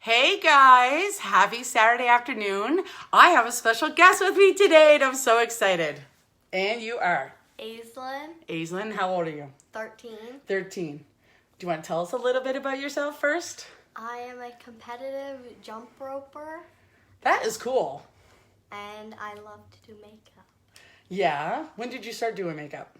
Hey guys, happy Saturday afternoon. I have a special guest with me today and I'm so excited. And you are? Aislinn. Aislinn, how old are you? 13. 13. Do you want to tell us a little bit about yourself first? I am a competitive jump roper That is cool. and I love to do makeup. Yeah. When did you start doing makeup?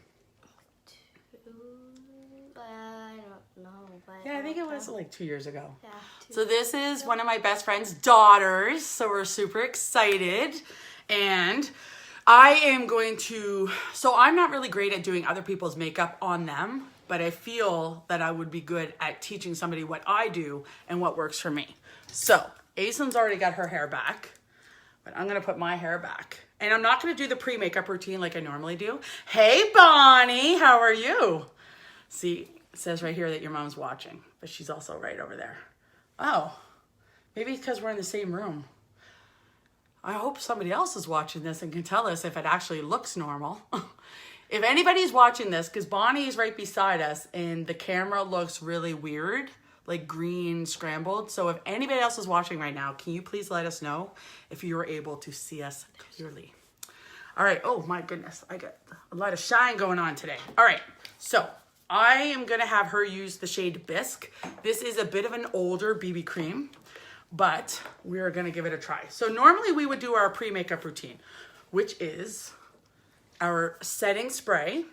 I don't know. But Yeah, I think it was like 2 years ago. Yeah, So this is one of my best friend's daughters, so we're super excited. And I am going to, so I'm not really great at doing other people's makeup on them, but I feel that I would be good at teaching somebody what I do and what works for me. So Aislinn's already got her hair back, but I'm gonna put my hair back. And I'm not gonna do the pre-makeup routine like I normally do. Hey Bonnie, how are you? See, it says right here that your mom's watching, but she's also right over there. Oh, maybe because we're in the same room. I hope somebody else is watching this and can tell us if it actually looks normal. If anybody's watching this, because Bonnie is right beside us and the camera looks really weird, like green scrambled. So if anybody else is watching right now, can you please let us know if you were able to see us clearly? All right. Oh my goodness. I got a lot of shine going on today. All right. So I am going to have her use the shade Bisque. This is a bit of an older BB cream, but we're going to give it a try. So normally we would do our pre-makeup routine, which is our setting spray.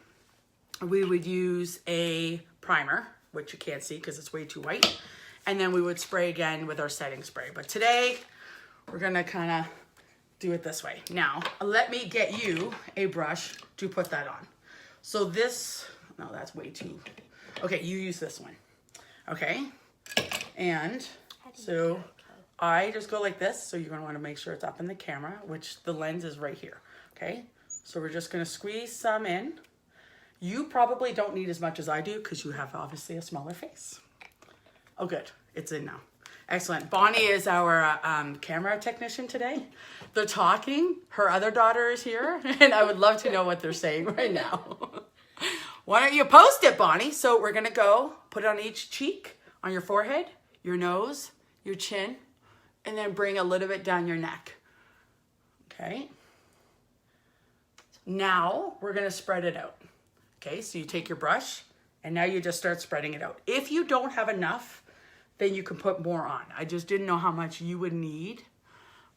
We would use a primer, which you can't see because it's way too white. And then we would spray again with our setting spray. But today we're going to kind of do it this way. Now, let me get you a brush to put that on. So this, no, that's way too, okay, you use this one. Okay, and so I just go like this. So you're gonna wanna make sure it's up in the camera, which the lens is right here, okay? So we're just gonna squeeze some in. You probably don't need as much as I do because you have obviously a smaller face. Oh, good, it's in now. Excellent. Bonnie is our camera technician today. They're talking. Her other daughter is here, and I would love to know what they're saying right now. Why don't you post it, Bonnie? So we're going to go put it on each cheek, on your forehead, your nose, your chin, and then bring a little bit down your neck. Okay. Now we're going to spread it out. Okay, so you take your brush, and now you just start spreading it out. If you don't have enough, then you can put more on. I just didn't know how much you would need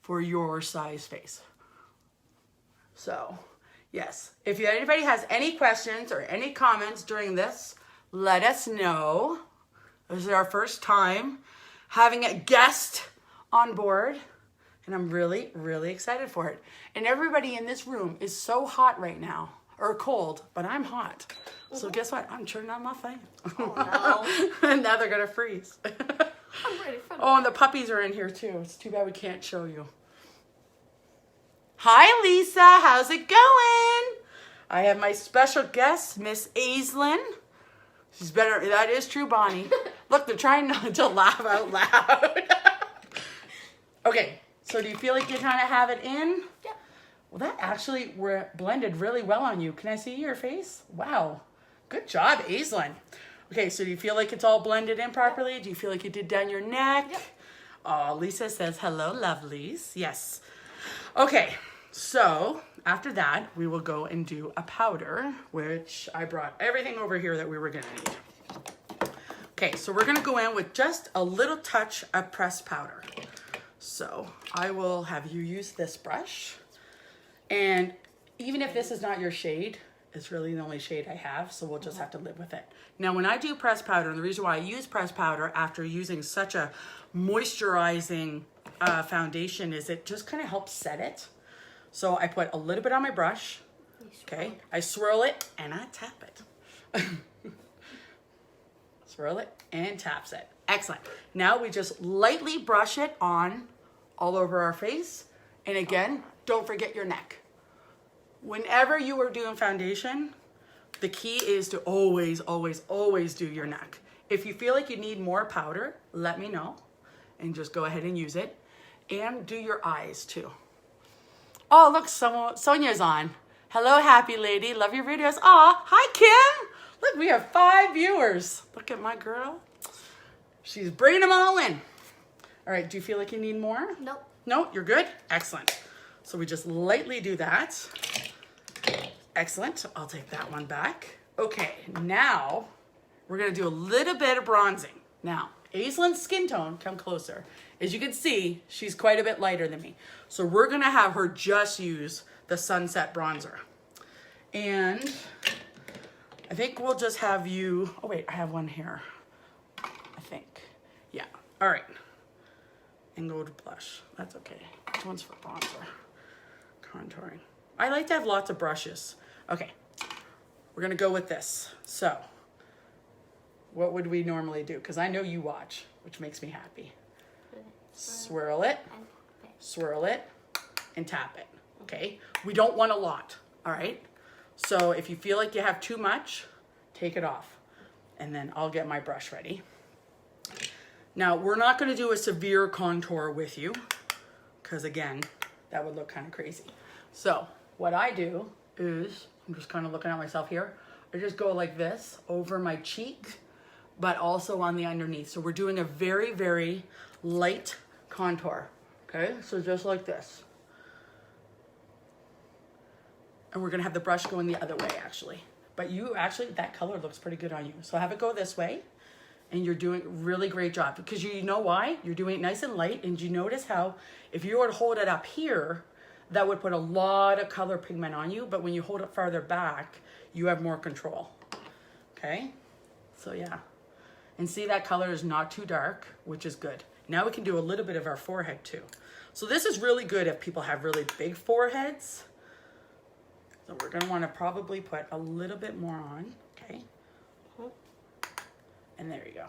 for your size face. So, yes, if anybody has any questions or any comments during this, let us know. This is our first time having a guest on board, and I'm really, really excited for it. And everybody in this room is so hot right now, or cold, but I'm hot. So guess what? I'm turning on my fan. Oh no. And now they're gonna freeze. I'm ready for Oh, and the puppies are in here too. It's too bad we can't show you. Hi, Lisa. How's it going? I have my special guest, Miss Aislinn. She's better. That is true, Bonnie. Look, they're trying not to laugh out loud. Okay, so do you feel like you kind of have it in? Yep. Well, that actually blended really well on you. Can I see your face? Wow. Good job, Aislinn. Okay, so do you feel like it's all blended in properly? Do you feel like you did down your neck? Yep. Oh, Lisa says, hello, lovelies. Yes. Okay, so after that, we will go and do a powder, which I brought everything over here that we were gonna need. Okay, so we're gonna go in with just a little touch of pressed powder. So I will have you use this brush. And even if this is not your shade, it's really the only shade I have, so we'll just have to live with it. Now, when I do pressed powder, and the reason why I use pressed powder after using such a moisturizing foundation is it just kind of helps set it. So I put a little bit on my brush, okay? I swirl it and I tap it. Swirl it and taps it. Excellent. Now we just lightly brush it on all over our face. And again, don't forget your neck. Whenever you are doing foundation, the key is to always, always, always do your neck. If you feel like you need more powder, let me know and just go ahead and use it. And do your eyes too. Oh, look, Sonia's on. Hello, happy lady. Love your videos. Aw, hi, Kim. Look, we have 5 viewers. Look at my girl. She's bringing them all in. All right, do you feel like you need more? Nope. No, you're good? Excellent. So we just lightly do that. Excellent. I'll take that one back. Okay, now we're gonna do a little bit of bronzing. Now, Aislinn's skin tone, come closer. As you can see, she's quite a bit lighter than me. So we're gonna have her just use the Sunset Bronzer. And I think we'll just have you, oh wait, I have one here. I think, yeah, all right. And go to blush, that's okay. Which one's for bronzer? Contouring. I like to have lots of brushes. Okay, we're gonna go with this. So, what would we normally do? Because I know you watch, which makes me happy. Swirl it, and tap it, okay? We don't want a lot, all right? So if you feel like you have too much, take it off. And then I'll get my brush ready. Now, we're not gonna do a severe contour with you, because again, that would look kind of crazy. So what I do is, I'm just kind of looking at myself here, I just go like this over my cheek, but also on the underneath. So we're doing a very, very light contour, okay? So just like this. And we're gonna have the brush going the other way actually. But you actually, that color looks pretty good on you. So have it go this way, and you're doing a really great job, because you know why? You're doing it nice and light, and you notice how if you were to hold it up here, that would put a lot of color pigment on you, but when you hold it farther back, you have more control, okay? So yeah. And see, that color is not too dark, which is good. Now we can do a little bit of our forehead too. So this is really good if people have really big foreheads. So we're gonna wanna probably put a little bit more on, okay? And there you go.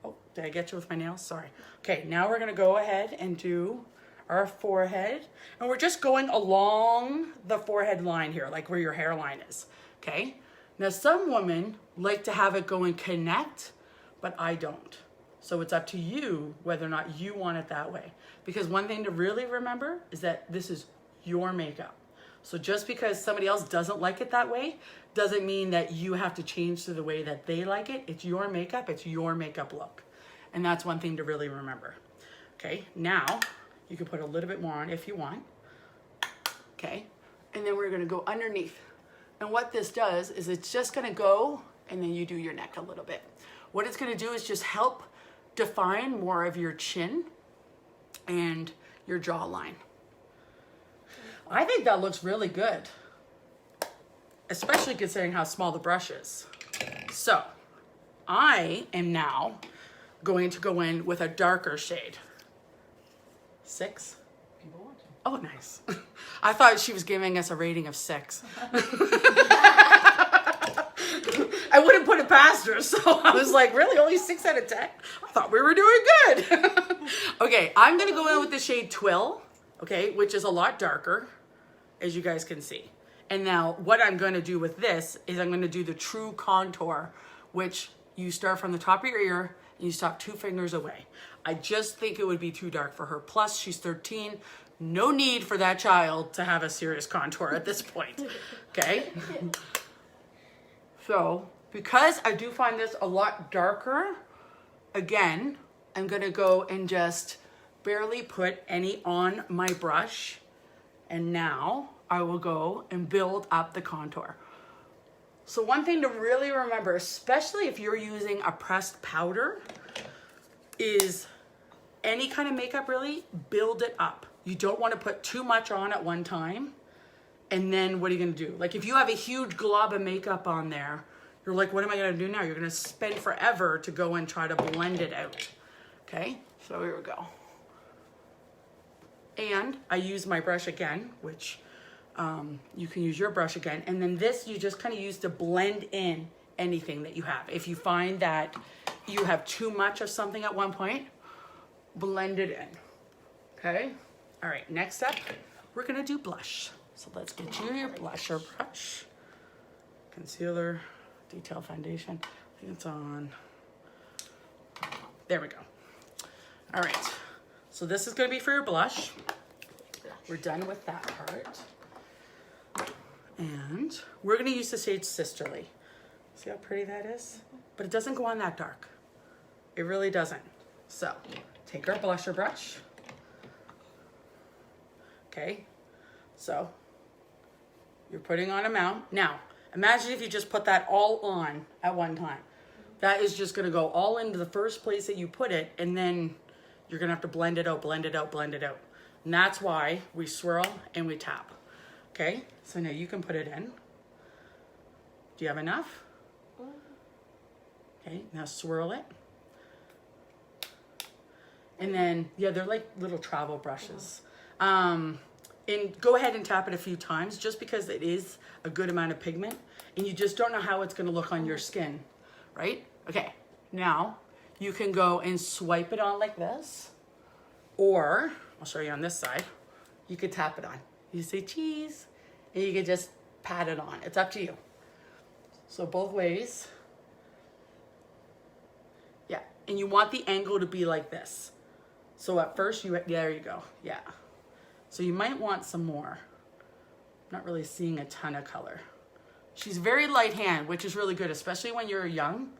Oh, did I get you with my nails? Sorry. Okay, now we're gonna go ahead and do our forehead. And we're just going along the forehead line here, like where your hairline is, okay? Now some women like to have it go and connect, but I don't. So it's up to you whether or not you want it that way. Because one thing to really remember is that this is your makeup. So just because somebody else doesn't like it that way, doesn't mean that you have to change to the way that they like it. It's your makeup look. And that's one thing to really remember. Okay, now you can put a little bit more on if you want. Okay, and then we're gonna go underneath. And what this does is it's just gonna go, and then you do your neck a little bit. What it's gonna do is just help define more of your chin and your jawline. I think that looks really good, especially considering how small the brush is. So I am now going to go in with a darker shade. 6? Oh, nice. I thought she was giving us a rating of 6. I wouldn't put it past her, so I was like, really, only 6 out of 10? I thought we were doing good. Okay, I'm gonna go in with the shade Twill, okay, which is a lot darker, as you guys can see. And now what I'm gonna do with this is I'm gonna do the true contour, which you start from the top of your ear and you stop 2 fingers away. I just think it would be too dark for her. Plus, she's 13. No need for that child to have a serious contour at this point, okay? So, because I do find this a lot darker, again, I'm gonna go and just barely put any on my brush. And now I will go and build up the contour. So one thing to really remember, especially if you're using a pressed powder, is any kind of makeup really, build it up. You don't want to put too much on at one time. And then what are you gonna do? Like if you have a huge glob of makeup on there, you're like, what am I gonna do now? You're gonna spend forever to go and try to blend it out. Okay, so here we go. And I use my brush again, which you can use your brush again. And then this you just kind of use to blend in anything that you have. If you find that you have too much of something at one point, blend it in, okay? All right, next up, we're gonna do blush. So let's get you your blusher brush. Concealer, detail foundation, I think it's on. There we go. All right, so this is gonna be for your blush. We're done with that part. And we're gonna use the shade Sisterly. See how pretty that is? But it doesn't go on that dark. It really doesn't. So take our blusher brush. Okay, so you're putting on amount. Now, imagine if you just put that all on at one time. That is just gonna go all into the first place that you put it, and then you're gonna have to blend it out, blend it out, blend it out. And that's why we swirl and we tap. Okay, so now you can put it in. Do you have enough? Okay, now swirl it. And then, yeah, they're like little travel brushes. And go ahead and tap it a few times just because it is a good amount of pigment and you just don't know how it's gonna look on your skin, right? Okay, now you can go and swipe it on like this, or I'll show you on this side, you could tap it on. You say cheese, and you can just pat it on. It's up to you. So both ways. Yeah, and you want the angle to be like this. So at first, there you go, yeah. So you might want some more. I'm not really seeing a ton of color. She's very light hand, which is really good, especially when you're young.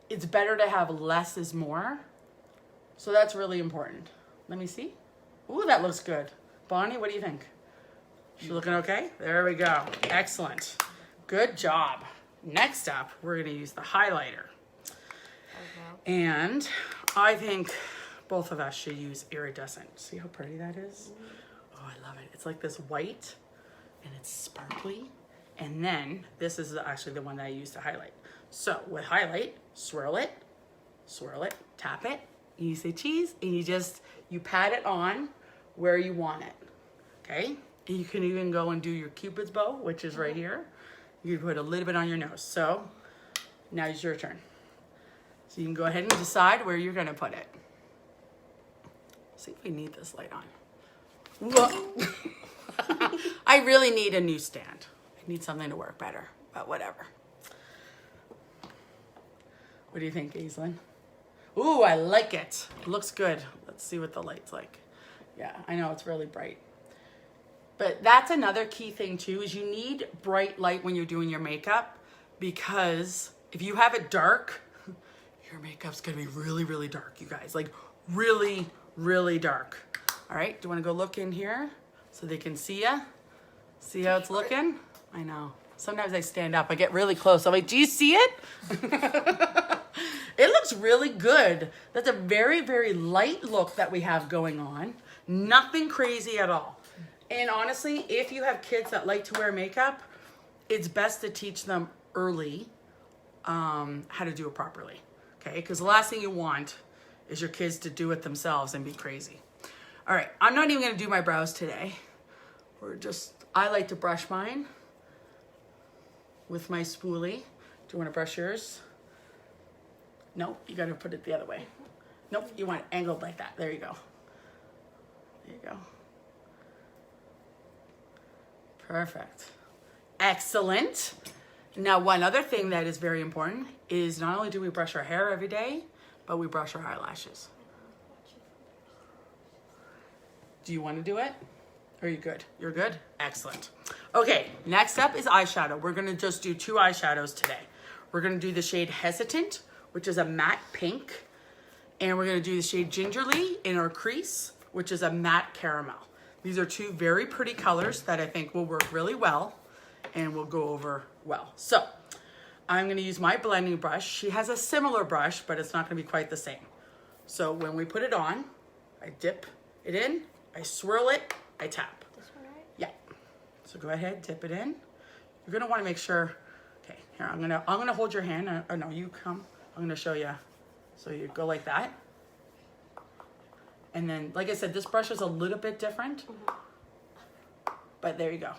It's better to have less is more. So that's really important. Let me see. Ooh, that looks good. Bonnie, what do you think? She's looking okay? There we go. Excellent. Good job. Next up, we're gonna use the highlighter. And I think both of us should use iridescent. See how pretty that is? Oh, I love it. It's like this white and it's sparkly. And then this is actually the one that I use to highlight. So with highlight, swirl it, tap it, and you say cheese, and you pat it on where you want it, okay? And you can even go and do your Cupid's bow, which is right here. You can put a little bit on your nose. So now it's your turn. So you can go ahead and decide where you're gonna put it. See if we need this light on. Whoa. I really need a new stand. I need something to work better, but whatever. What do you think, Aislinn? Ooh, I like it. It looks good. Let's see what the light's like. Yeah, I know it's really bright. But that's another key thing too, is you need bright light when you're doing your makeup, because if you have it dark, your makeup's gonna be really, really dark, you guys. Like really, really dark. All right, do you wanna go look in here so they can see ya? See how it's looking? I know. Sometimes I stand up, I get really close. I'm like, do you see it? It looks really good. That's a very, very light look that we have going on. Nothing crazy at all. And honestly, if you have kids that like to wear makeup, it's best to teach them early how to do it properly, okay? Because the last thing you want is your kids to do it themselves and be crazy. All right, I'm not even gonna do my brows today. I like to brush mine with my spoolie. Do you wanna brush yours? No, you gotta put it the other way. Nope, you want it angled like that. There you go. There you go. Perfect. Excellent. Now, one other thing that is very important is not only do we brush our hair every day, but we brush our eyelashes. Do you want to do it? Are you good? You're good? Excellent. Okay, next up is eyeshadow. We're gonna just do 2 eyeshadows today. We're gonna do the shade Hesitant, which is a matte pink, and we're gonna do the shade Gingerly in our crease, which is a matte caramel. These are 2 very pretty colors that I think will work really well and will go over well. So I'm gonna use my blending brush. She has a similar brush, but it's not gonna be quite the same. So when we put it on, I dip it in, I swirl it, I tap. This one, right? Yeah. So go ahead, dip it in. You're gonna wanna make sure, okay, here, I'm gonna hold your hand. Oh no, you come. I'm gonna show you. So you go like that. And then, like I said, this brush is a little bit different, but there you go.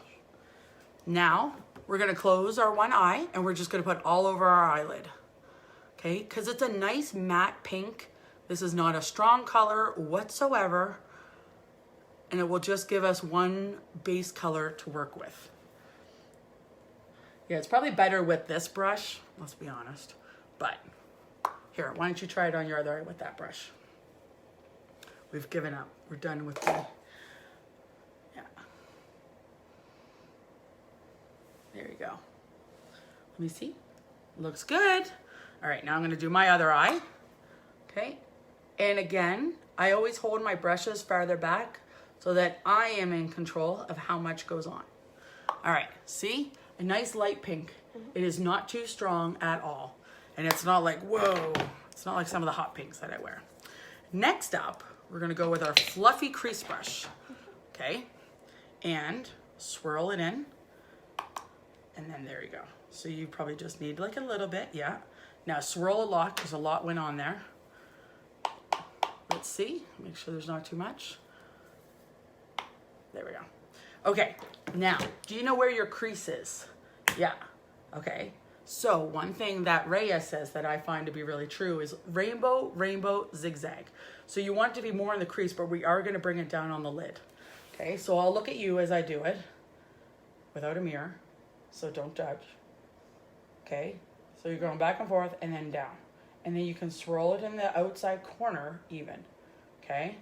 Now, we're gonna close our one eye and we're just gonna put all over our eyelid. Okay, because it's a nice matte pink. This is not a strong color whatsoever. And it will just give us one base color to work with. Yeah, it's probably better with this brush, let's be honest. But here, why don't you try it on your other eye with that brush? We've given up. We're done with the, yeah. There you go. Let me see. Looks good. All right, now I'm gonna do my other eye. Okay, and again, I always hold my brushes farther back so that I am in control of how much goes on. All right, see? A nice light pink. It is not too strong at all. And it's not like, whoa. It's not like some of the hot pinks that I wear. Next up, we're gonna go with our fluffy crease brush. Okay? And swirl it in. And then there you go. So you probably just need like a little bit, yeah. Now swirl a lot because a lot went on there. Let's see, make sure there's not too much. There we go. Okay, now, do you know where your crease is? Yeah, okay. So one thing that Rhea says that I find to be really true is rainbow, rainbow, zigzag. So you want it to be more in the crease, but we are gonna bring it down on the lid. Okay, so I'll look at you as I do it without a mirror, so don't judge. Okay, so you're going back and forth and then down. And then you can swirl it in the outside corner even, okay?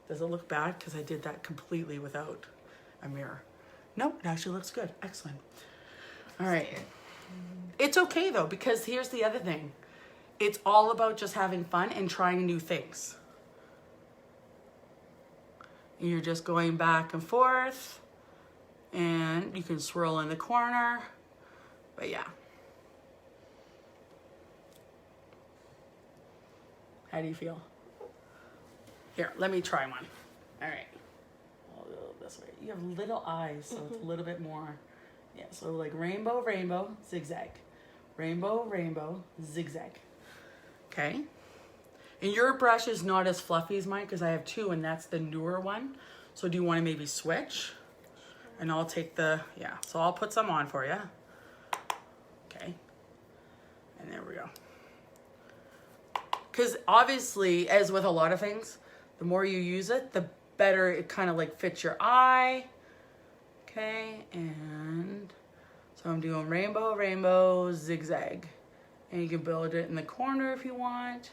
Does it look bad? Because I did that completely without a mirror. No, it actually looks good. Excellent. All right. It's okay though, because here's the other thing. It's all about just having fun and trying new things. And you're just going back and forth, and you can swirl in the corner, but yeah. How do you feel? Here, let me try one. All right. I'll go this way. You have little eyes, so it's a little bit more. Yeah, so like rainbow, rainbow, zigzag. Rainbow, rainbow, zigzag. Okay. And your brush is not as fluffy as mine because I have two and that's the newer one. So do you want to maybe switch? And I'll take the, yeah, so I'll put some on for you. Okay. And there we go. Because obviously, as with a lot of things, the more you use it, the better it kind of like fits your eye. Okay, and so I'm doing rainbow, rainbow, zigzag. And you can build it in the corner if you want.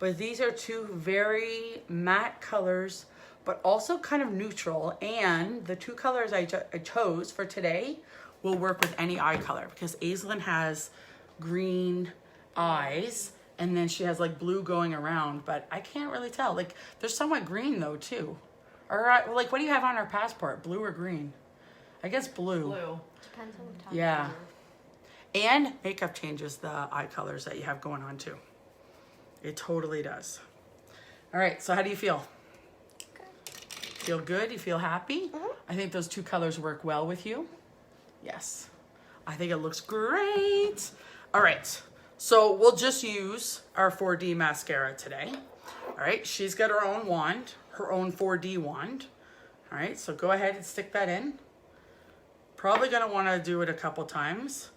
But these are two very matte colors, but also kind of neutral. And the two colors I chose for today will work with any eye color because Aislinn has green eyes. And then she has like blue going around, but I can't really tell. Like there's somewhat green though too. Or like what do you have on her passport? Blue or green? I guess blue. Blue. Depends on the time. Yeah. And makeup changes the eye colors that you have going on too. It totally does. All right, so how do you feel? Good. Feel good? You feel happy? I think those two colors work well with you. Yes. I think it looks great. All right. So we'll just use our 4D mascara today. All right, she's got her own wand, her own 4D wand. All right, so go ahead and stick that in. Probably gonna wanna do it a couple times.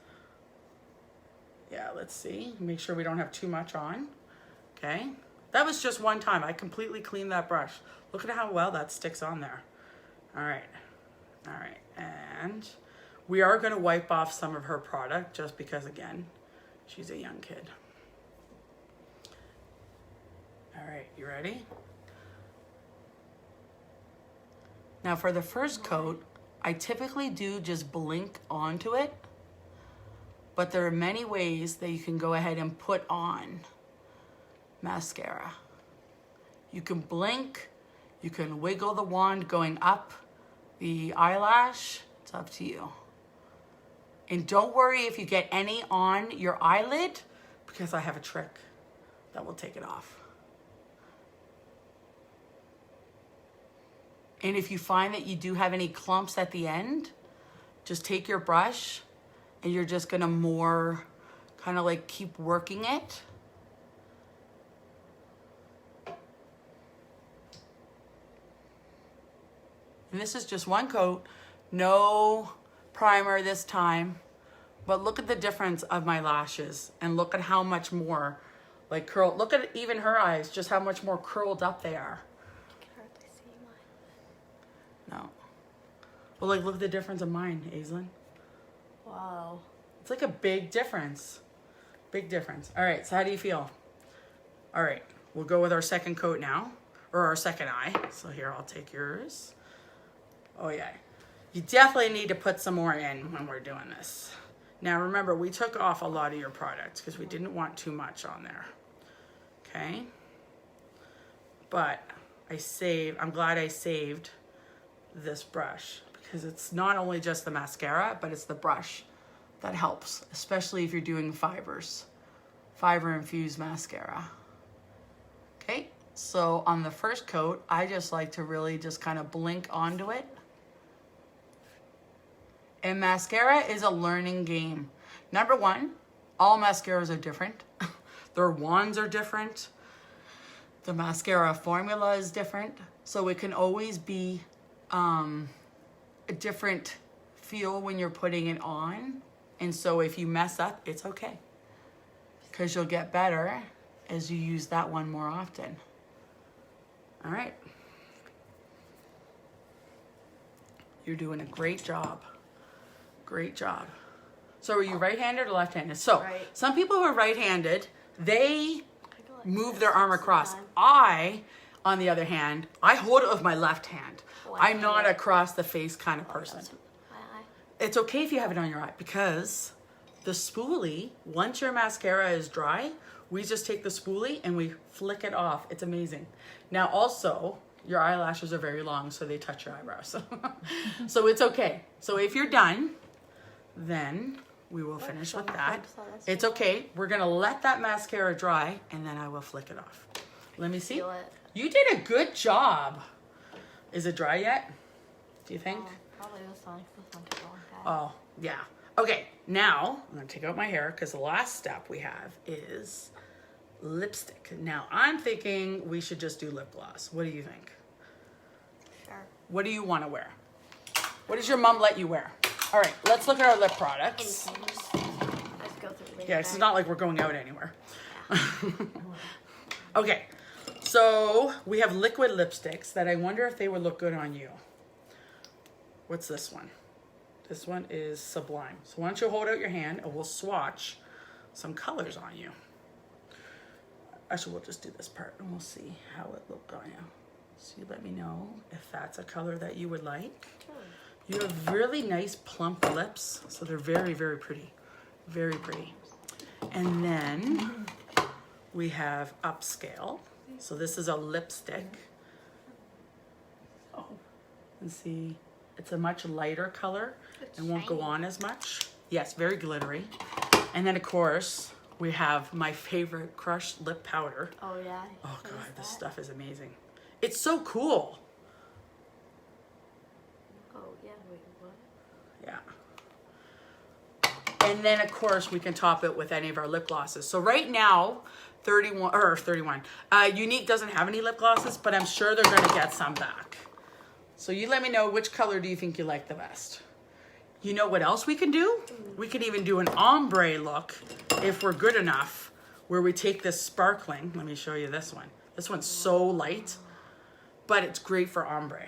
Yeah, let's see, make sure we don't have too much on. Okay, that was just one time. I completely cleaned that brush. Look at how well that sticks on there. All right, and we are gonna wipe off some of her product just because again, she's a young kid. All right, you ready? Now for the first coat, I typically do just blink onto it, but there are many ways that you can go ahead and put on mascara. You can blink, you can wiggle the wand going up the eyelash, it's up to you. And don't worry if you get any on your eyelid, because I have a trick that will take it off. And if you find that you do have any clumps at the end, just take your brush and you're just gonna more kind of like keep working it. And this is just one coat, no primer this time, but look at the difference of my lashes and look at how much more like curled, look at even her eyes, just how much more curled up they are. I can hardly see mine. No. Well, like look at the difference of mine, Aislinn. Wow. It's like a big difference. Big difference. All right, so how do you feel? All right, we'll go with our second coat now, or our second eye. So here, I'll take yours. Oh yeah. You definitely need to put some more in when we're doing this. Now remember, we took off a lot of your products because we didn't want too much on there. Okay. but I'm glad I saved this brush because it's not only just the mascara, but it's the brush that helps, especially if you're doing fiber infused mascara. Okay, so on the first coat, I just like to really just kind of blink onto it. And mascara is a learning game. Number one, all mascaras are different. Their wands are different. The mascara formula is different. So it can always be a different feel when you're putting it on. And so if you mess up, it's okay. Because you'll get better as you use that one more often. All right. You're doing a great job. Great job. So are you right-handed or left-handed? So Right. Some people who are right-handed, they like move this their arm most of the across. time. I, on the other hand, I hold it with my left hand. I'm not Left-handed. a cross the face kind of person. My eye. It's okay if you have it on your eye because the spoolie, once your mascara is dry, we just take the spoolie and we flick it off. It's amazing. Now also, your eyelashes are very long, so they touch your eyebrows. So it's okay. So if you're done, then we will finish with that. It's okay. We're going to let that mascara dry and then I will flick it off. Let me see. Feel it. You did a good job. Is it dry yet? Do you think? Probably this one took a long time. Oh, yeah. Okay, now I'm going to take out my hair because the last step we have is lipstick. Now I'm thinking we should just do lip gloss. What do you think? Sure. What do you want to wear? What does your mom let you wear? All right, let's look at our lip products. Anything. Let's go through the Yeah, it's not like we're going out anywhere. Okay, so we have liquid lipsticks that I wonder if they would look good on you. What's this one? This one is Sublime. So why don't you hold out your hand and we'll swatch some colors on you. Actually, we'll just do this part and we'll see how it looked on you. So you let me know if that's a color that you would like. You have really nice plump lips, so they're very, very pretty. Very pretty. And then we have Upscale. So this is a lipstick. Oh, and see, it's a much lighter color and won't go on as much. Yes, very glittery. And then of course, we have my favorite crushed lip powder. Oh yeah. Oh What God, is this that? stuff is amazing. It's so cool. Oh yeah. Wait. What? Yeah. And then of course we can top it with any of our lip glosses. So right now, 31. Unique doesn't have any lip glosses, but I'm sure they're gonna get some back. So you let me know which color do you think you like the best. You know what else we can do? We can even do an ombre look if we're good enough, where we take this sparkling. Let me show you this one. This one's so light, but it's great for ombre.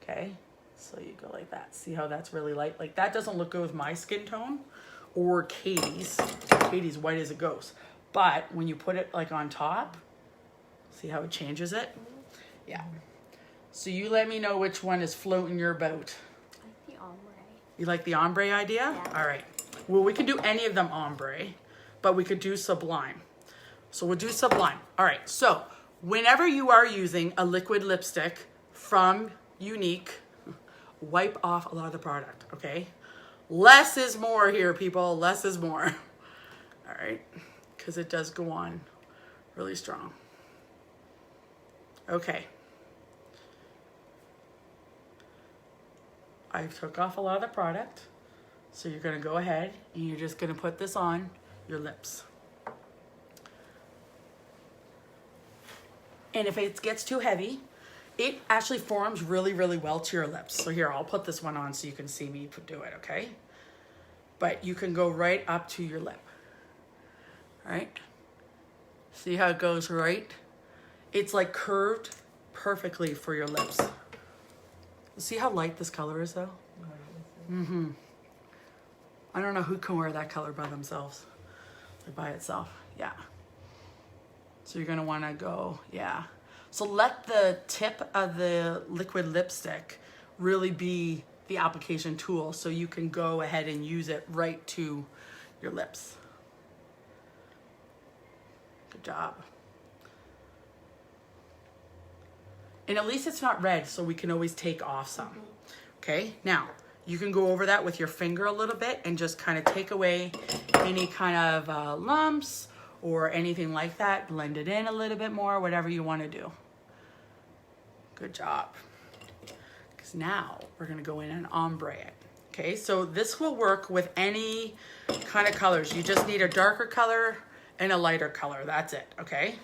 Okay, so you go like that. See how that's really light? Like that doesn't look good with my skin tone or Katie's. Katie's white as it goes. But when you put it like on top, see how it changes it? Yeah. So you let me know which one is floating your boat. I like the ombre. You like the ombre idea? Yeah. All right. Well, we can do any of them ombre, but we could do Sublime. So we'll do Sublime. All right. So whenever you are using a liquid lipstick from Unique, wipe off a lot of the product, okay? Less is more here, people. Less is more. All right. Because it does go on really strong. Okay. I took off a lot of the product. So you're going to go ahead and you're just going to put this on your lips. And if it gets too heavy, it actually forms really, really well to your lips. So here, I'll put this one on so you can see me do it, okay? But you can go right up to your lip. All right? See how it goes right? It's like curved perfectly for your lips. See how light this color is though? Mm-hmm. I don't know who can wear that color by themselves. Or by itself. Yeah. So you're gonna wanna go, yeah. So let the tip of the liquid lipstick really be the application tool so you can go ahead and use it right to your lips. Good job. And at least it's not red, so we can always take off some. Okay, now you can go over that with your finger a little bit and just kind of take away any kind of lumps or anything like that. Blend it in a little bit more, whatever you want to do. Good job. Because now we're going to go in and ombre it. Okay, so this will work with any kind of colors. You just need a darker color and a lighter color. That's it, okay?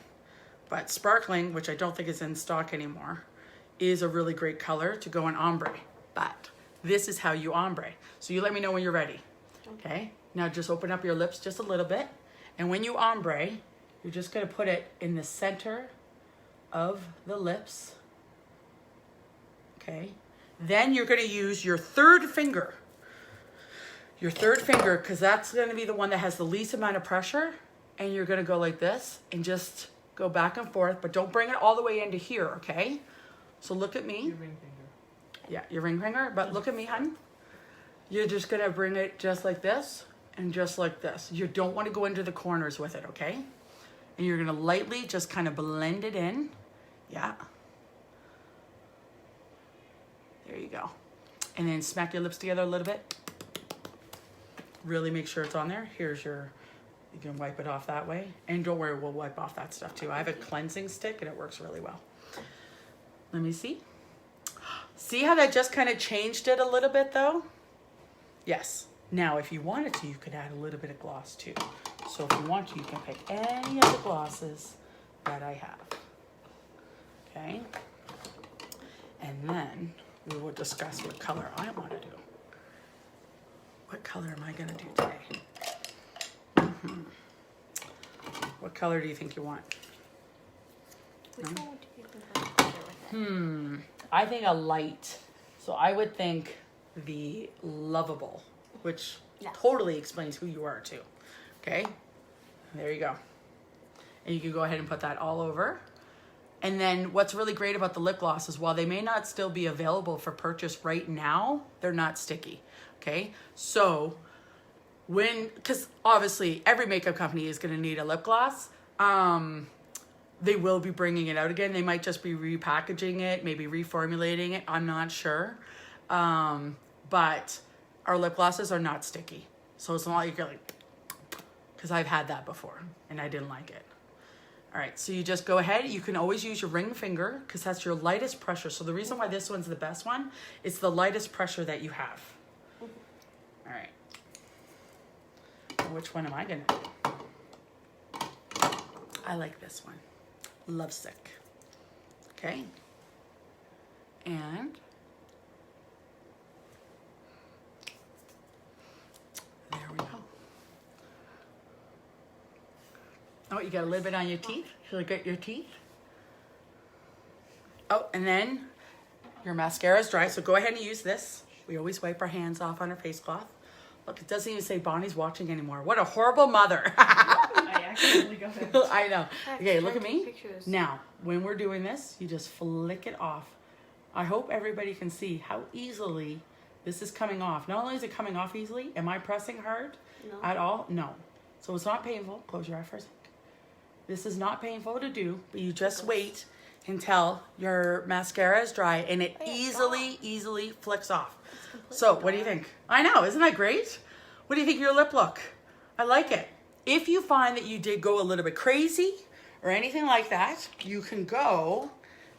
But sparkling, which I don't think is in stock anymore, is a really great color to go in ombre. But this is how you ombre. So you let me know when you're ready. Okay, now just open up your lips just a little bit. And when you ombre, you're just going to put it in the center of the lips. Okay, then you're going to use your third finger. Your third finger, because that's going to be the one that has the least amount of pressure. And you're going to go like this and just go back and forth, but don't bring it all the way into here, okay? So look at me. Your ring finger. Yeah, your ring finger, but look at me, hun. You're just going to bring it just like this and just like this. You don't want to go into the corners with it, okay? And you're going to lightly just kind of blend it in. Yeah. There you go. And then smack your lips together a little bit. Really make sure it's on there. Here's your, you can wipe it off that way. And don't worry, we'll wipe off that stuff too. I have a cleansing stick and it works really well. Let me see. See how that just kind of changed it a little bit though? Yes. Now, if you wanted to, you could add a little bit of gloss too. So if you want to, you can pick any of the glosses that I have. Okay. And then we will discuss what color I want to do. What color am I going to do today? What color do you think you want? Which one do you think I'm better with it? I think a light. So I would think the lovable, which totally explains who you are too. Okay, there you go. And you can go ahead and put that all over. And then what's really great about the lip gloss is while they may not still be available for purchase right now, they're not sticky. Okay, so because obviously every makeup company is going to need a lip gloss. They will be bringing it out again. They might just be repackaging it, maybe reformulating it. I'm not sure. But our lip glosses are not sticky. So it's not like you're like, because I've had that before and I didn't like it. All right, so you just go ahead. You can always use your ring finger because that's your lightest pressure. So the reason why this one's the best one, it's the lightest pressure that you have. All right. Which one am I gonna do? I like this one. Lovesick. Okay. And there we go. Oh, you got a little bit on your teeth? Should I get your teeth? Oh, and then your mascara is dry, so go ahead and use this. We always wipe our hands off on our face cloth. Look, it doesn't even say Bonnie's watching anymore. What a horrible mother. I accidentally got it. I know. Okay, look at me. Pictures. Now, when we're doing this, you just flick it off. I hope everybody can see how easily this is coming off. Not only is it coming off easily, am I pressing hard at all? No. So it's not painful. Close your eye for a second. This is not painful to do, but you just wait until your mascara is dry and it easily flicks off. So what do you think? I know, isn't that great? What do you think of your lip look? I like it. If you find that you did go a little bit crazy or anything like that, you can go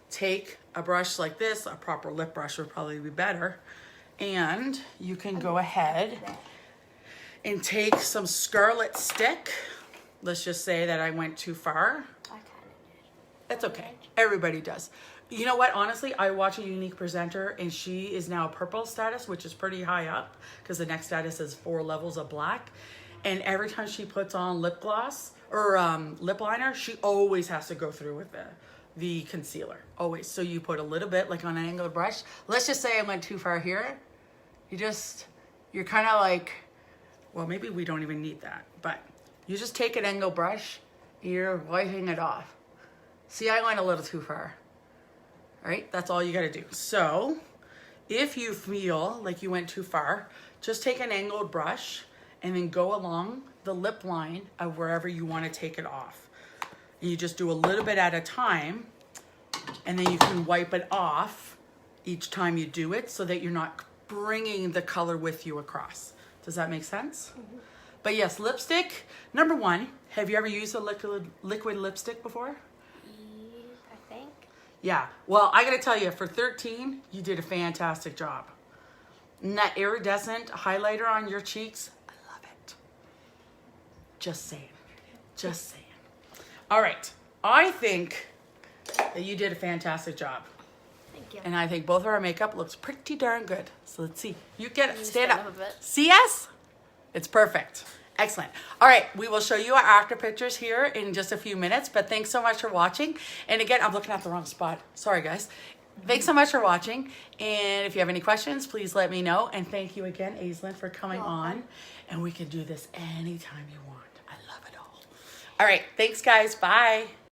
take a brush like this, a proper lip brush would probably be better, and you can go ahead and take some Scarlet Stick. Let's just say that I went too far. I kind of did. That's okay. Everybody does. You know what? Honestly, I watch a Unique presenter and she is now purple status, which is pretty high up because the next status is 4 levels of black. And every time she puts on lip gloss or lip liner, she always has to go through with the concealer. Always. So you put a little bit like on an angled brush. Let's just say I went too far here. You're kind of like, well, maybe we don't even need that, but you just take an angled brush, you're wiping it off. See, I went a little too far. All right, that's all you gotta do. So if you feel like you went too far, just take an angled brush and then go along the lip line of wherever you wanna take it off. And you just do a little bit at a time and then you can wipe it off each time you do it so that you're not bringing the color with you across. Does that make sense? Mm-hmm. But yes, lipstick, number one, have you ever used a liquid lipstick before? I think. Yeah, well, I gotta tell you, for 13, you did a fantastic job. And that iridescent highlighter on your cheeks, I love it. Just saying, just saying. All right, I think that you did a fantastic job. Thank you. And I think both of our makeup looks pretty darn good. So let's see. You get it, You stand stand up. up a bit. See us? It's perfect. Excellent. All right, we will show you our after pictures here in just a few minutes, but thanks so much for watching. And again, I'm looking at the wrong spot. Sorry, guys. Thanks so much for watching. And if you have any questions, please let me know. And thank you again, Aislinn, for coming on. And we can do this anytime you want. I love it all. All right, thanks, guys. Bye.